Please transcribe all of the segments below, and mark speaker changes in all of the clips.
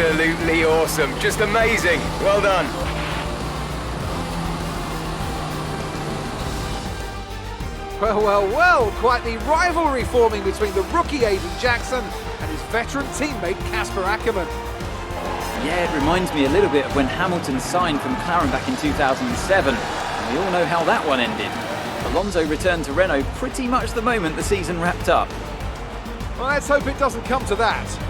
Speaker 1: Absolutely awesome. Just amazing. Well done.
Speaker 2: Well, well, well, quite the rivalry forming between the rookie Aiden Jackson and his veteran teammate Casper Ackerman.
Speaker 3: Yeah, it reminds me a little bit of when Hamilton signed for McLaren back in 2007. And we all know how that one ended. Alonso returned to Renault pretty much the moment the season wrapped up.
Speaker 2: Well, let's hope it doesn't come to that.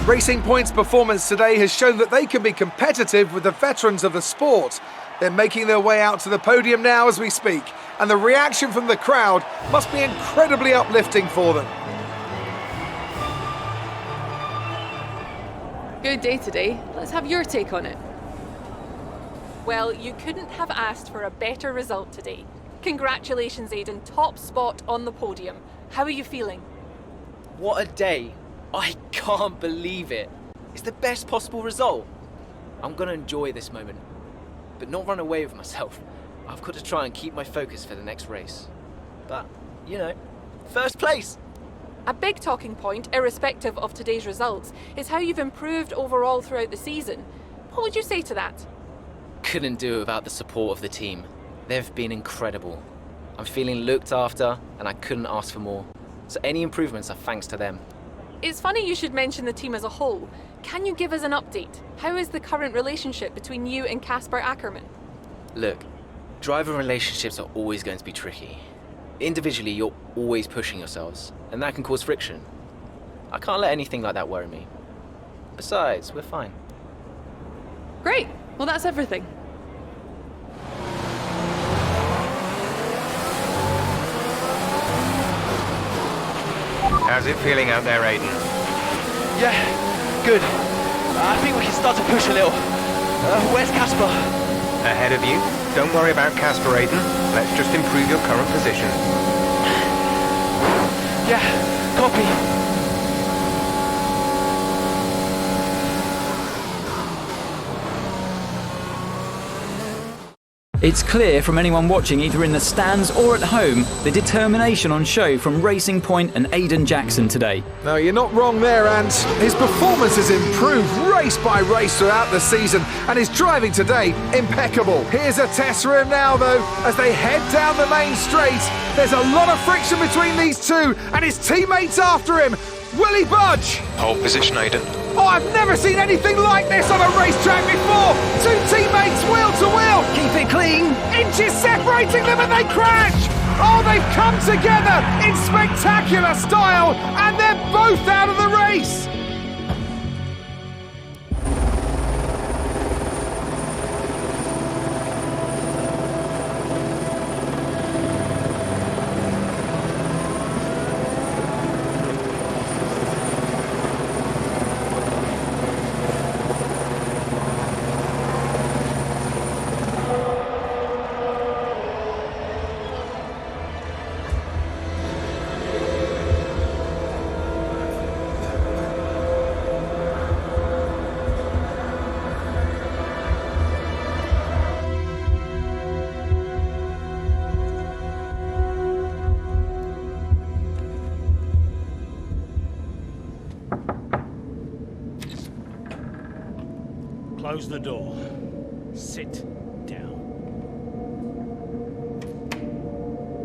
Speaker 2: Racing Point's performance today has shown that they can be competitive with the veterans of the sport. They're making their way out to the podium now as we speak, and the reaction from the crowd must be incredibly uplifting for them.
Speaker 4: Good day today. Let's have your take on it. Well, you couldn't have asked for a better result today. Congratulations, Aiden. Top spot on the podium. How are you feeling?
Speaker 5: What a day. I can't believe it. It's the best possible result. I'm gonna enjoy this moment, but not run away with myself. I've got to try and keep my focus for the next race. But, you know, first place.
Speaker 4: A big talking point, irrespective of today's results, is how you've improved overall throughout the season. What would you say to that?
Speaker 5: Couldn't do it without the support of the team. They've been incredible. I'm feeling looked after, and I couldn't ask for more. So any improvements are thanks to them.
Speaker 4: It's funny you should mention the team as a whole. Can you give us an update? How is the current relationship between you and Casper Ackerman?
Speaker 5: Look, driver relationships are always going to be tricky. Individually, you're always pushing yourselves, and that can cause friction. I can't let anything like that worry me. Besides, we're fine.
Speaker 4: Great. Well, that's everything.
Speaker 1: How's it feeling out there, Aiden?
Speaker 6: Yeah, good. I think we can start to push a little. Where's Casper?
Speaker 1: Ahead of you. Don't worry about Casper, Aiden. Let's just improve your current position.
Speaker 6: Yeah, copy.
Speaker 3: It's clear from anyone watching either in the stands or at home the determination on show from Racing Point and Aiden Jackson today.
Speaker 2: No, you're not wrong there, and his performance has improved race by race throughout the season, and his driving today, impeccable. Here's a test for him now, though, as they head down the main straight. There's a lot of friction between these two, and his teammates after him. Will he budge?
Speaker 7: Hold position, Aiden.
Speaker 2: Oh, I've never seen anything like this on a racetrack before! Two teammates wheel to wheel!
Speaker 3: Keep it clean!
Speaker 2: Inches separating them and they crash! Oh, they've come together in spectacular style, and they're both out of the race!
Speaker 8: Close the door. Sit down.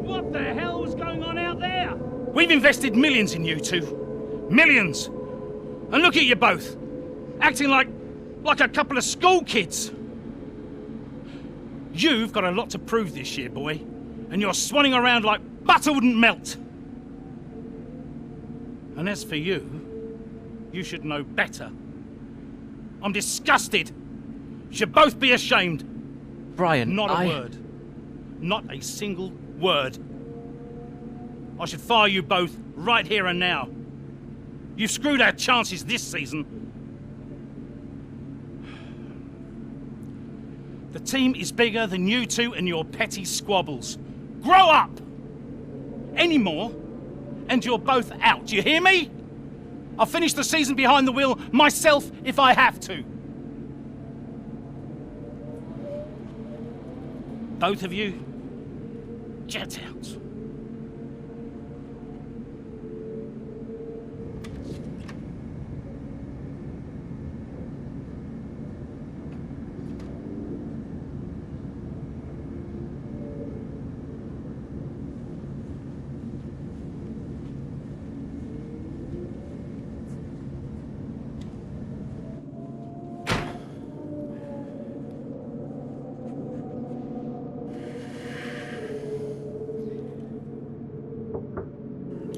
Speaker 8: What the hell was going on out there? We've invested millions in you two. Millions! And look at you both. Acting like a couple of school kids. You've got a lot to prove this year, boy. And you're swanning around like butter wouldn't melt. And as for you, you should know better. I'm disgusted. You should both be ashamed.
Speaker 3: Brian,
Speaker 8: Not a word. Not a single word. I should fire you both right here and now. You've screwed our chances this season. The team is bigger than you two and your petty squabbles. Grow up! Any more, and you're both out. Do you hear me? I'll finish the season behind the wheel myself if I have to. Both of you, jet out.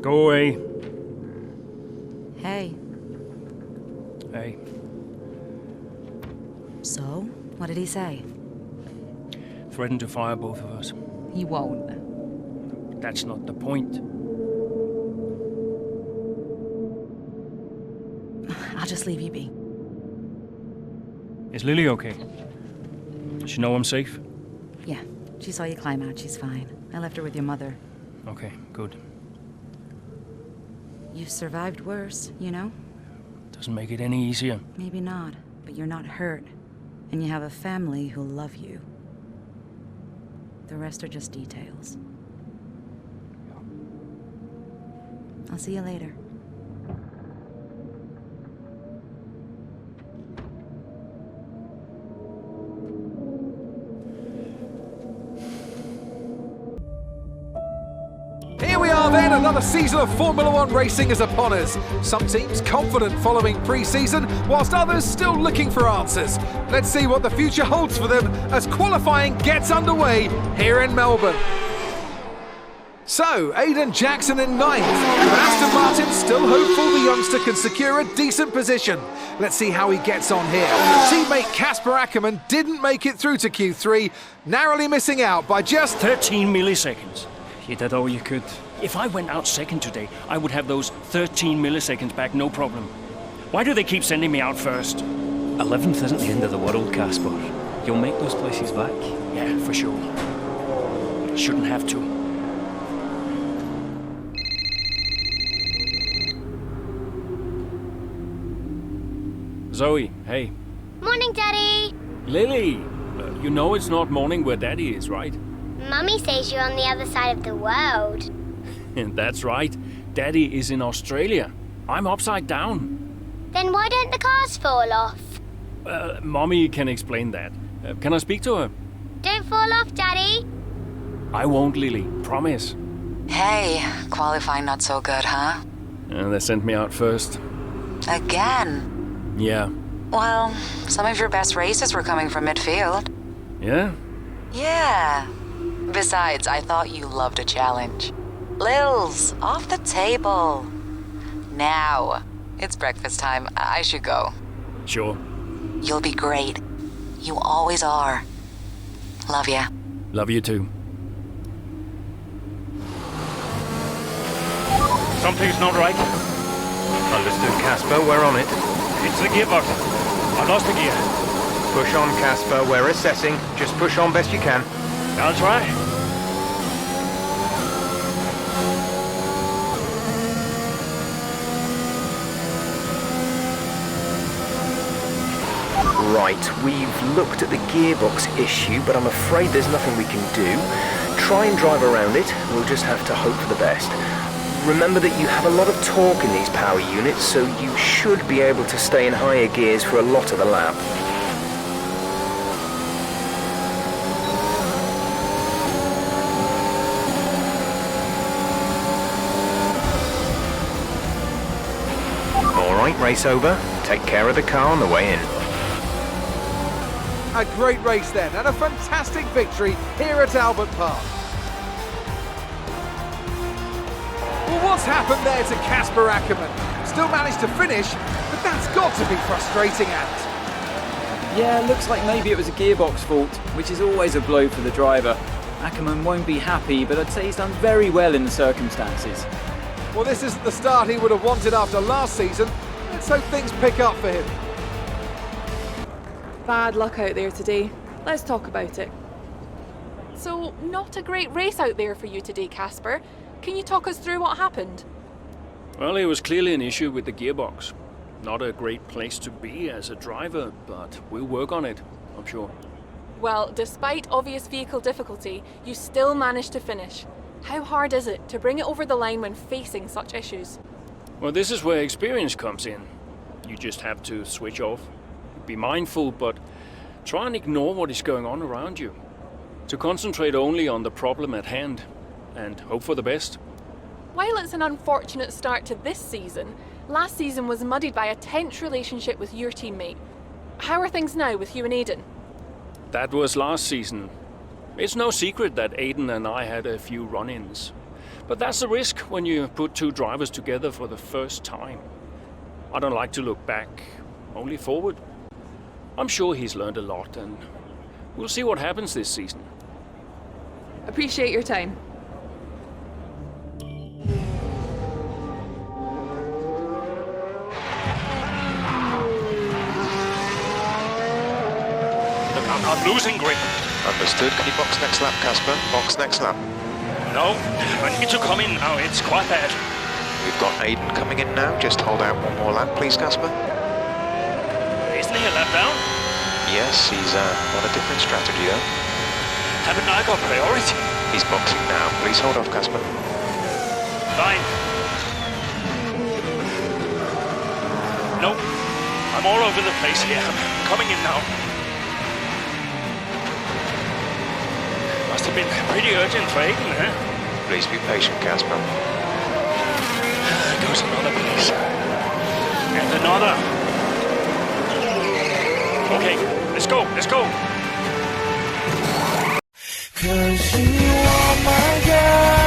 Speaker 7: Go away.
Speaker 9: Hey.
Speaker 7: Hey.
Speaker 9: So, what did he say?
Speaker 7: Threatened to fire both of us.
Speaker 9: He won't.
Speaker 7: That's not the point.
Speaker 9: I'll just leave you be.
Speaker 7: Is Lily okay? Does she know I'm safe?
Speaker 9: Yeah, she saw you climb out. She's fine. I left her with your mother.
Speaker 7: Okay, good.
Speaker 9: You've survived worse, you know?
Speaker 7: Doesn't make it any easier.
Speaker 9: Maybe not, but you're not hurt. And you have a family who love you. The rest are just details. I'll see you later.
Speaker 2: Here we are then, another season of Formula One racing is upon us. Some teams confident following pre-season, whilst others still looking for answers. Let's see what the future holds for them as qualifying gets underway here in Melbourne. So, Aiden Jackson in ninth, but Aston Martin still hopeful the youngster can secure a decent position. Let's see how he gets on here. Teammate Casper Ackerman didn't make it through to Q3, narrowly missing out by just
Speaker 7: 13 milliseconds. You did all you could. If I went out second today, I would have those 13 milliseconds back, no problem. Why do they keep sending me out first?
Speaker 10: 11th isn't the end of the world, Casper. You'll make those places back.
Speaker 7: Yeah, for sure. Shouldn't have to. Zoe, hey.
Speaker 11: Morning, Daddy.
Speaker 7: Lily, you know it's not morning where Daddy is, right?
Speaker 11: Mummy says you're on the other side of the world.
Speaker 7: That's right. Daddy is in Australia. I'm upside down.
Speaker 11: Then why don't the cars fall off?
Speaker 7: Mommy can explain that. Can I speak to her?
Speaker 11: Don't fall off, Daddy.
Speaker 7: I won't, Lily. Promise.
Speaker 9: Hey, qualifying not so good, huh?
Speaker 7: They sent me out first.
Speaker 9: Again?
Speaker 7: Yeah.
Speaker 9: Well, some of your best races were coming from midfield.
Speaker 7: Yeah?
Speaker 9: Yeah. Besides, I thought you loved a challenge. Lils, off the table. Now, it's breakfast time. I should go.
Speaker 7: Sure.
Speaker 9: You'll be great. You always are. Love ya.
Speaker 7: Love you too.
Speaker 8: Something's not right.
Speaker 1: Understood, Casper. We're on it.
Speaker 8: It's the gearbox. I lost the gear.
Speaker 1: Push on, Casper. We're assessing. Just push on best you can.
Speaker 8: I'll try.
Speaker 5: Right, we've looked at the gearbox issue, but I'm afraid there's nothing we can do. Try and drive around it. We'll just have to hope for the best. Remember that you have a lot of torque in these power units, so you should be able to stay in higher gears for a lot of the lap.
Speaker 1: All right, race over. Take care of the car on the way in.
Speaker 2: a great race then, and a fantastic victory here at Albert Park. Well, what's happened there to Casper Ackerman? Still managed to finish, but that's got to be frustrating, Ant.
Speaker 3: Yeah, looks like maybe it was a gearbox fault, which is always a blow for the driver. Ackerman won't be happy, but I'd say he's done very well in the circumstances.
Speaker 2: Well, this isn't the start he would have wanted after last season. Let's hope things pick up for him.
Speaker 4: Bad luck out there today. Let's talk about it. So, not a great race out there for you today, Casper. Can you talk us through what happened?
Speaker 7: Well, it was clearly an issue with the gearbox. Not a great place to be as a driver, but we'll work on it, I'm sure.
Speaker 4: Well, despite obvious vehicle difficulty, you still managed to finish. How hard is it to bring it over the line when facing such issues?
Speaker 7: Well, this is where experience comes in. You just have to switch off. Be mindful, but try and ignore what is going on around you. To concentrate only on the problem at hand, and hope for the best.
Speaker 4: While it's an unfortunate start to this season, last season was muddied by a tense relationship with your teammate. How are things now with you and Aiden?
Speaker 7: That was last season. It's no secret that Aiden and I had a few run-ins. But that's the risk when you put two drivers together for the first time. I don't like to look back, only forward. I'm sure he's learned a lot, and we'll see what happens this season.
Speaker 4: Appreciate your time.
Speaker 7: Look, I'm losing grip.
Speaker 1: Understood. Can you box next lap, Casper? Box next lap.
Speaker 7: No, I need to come in now. It's quite bad.
Speaker 1: We've got Aiden coming in now. Just hold out one more lap, please, Casper.
Speaker 7: Isn't he a lap down?
Speaker 1: Yes, he's on a different strategy, though.
Speaker 7: Haven't I got priority?
Speaker 1: He's boxing now. Please hold off, Casper.
Speaker 7: Fine. No, I'm all over the place here. I'm coming in now. Must have been pretty urgent for Aiden, eh?
Speaker 1: Please be patient, Casper.
Speaker 7: Goes another place. And another. Okay, let's go, let's go.
Speaker 12: 'Cause you are my girl.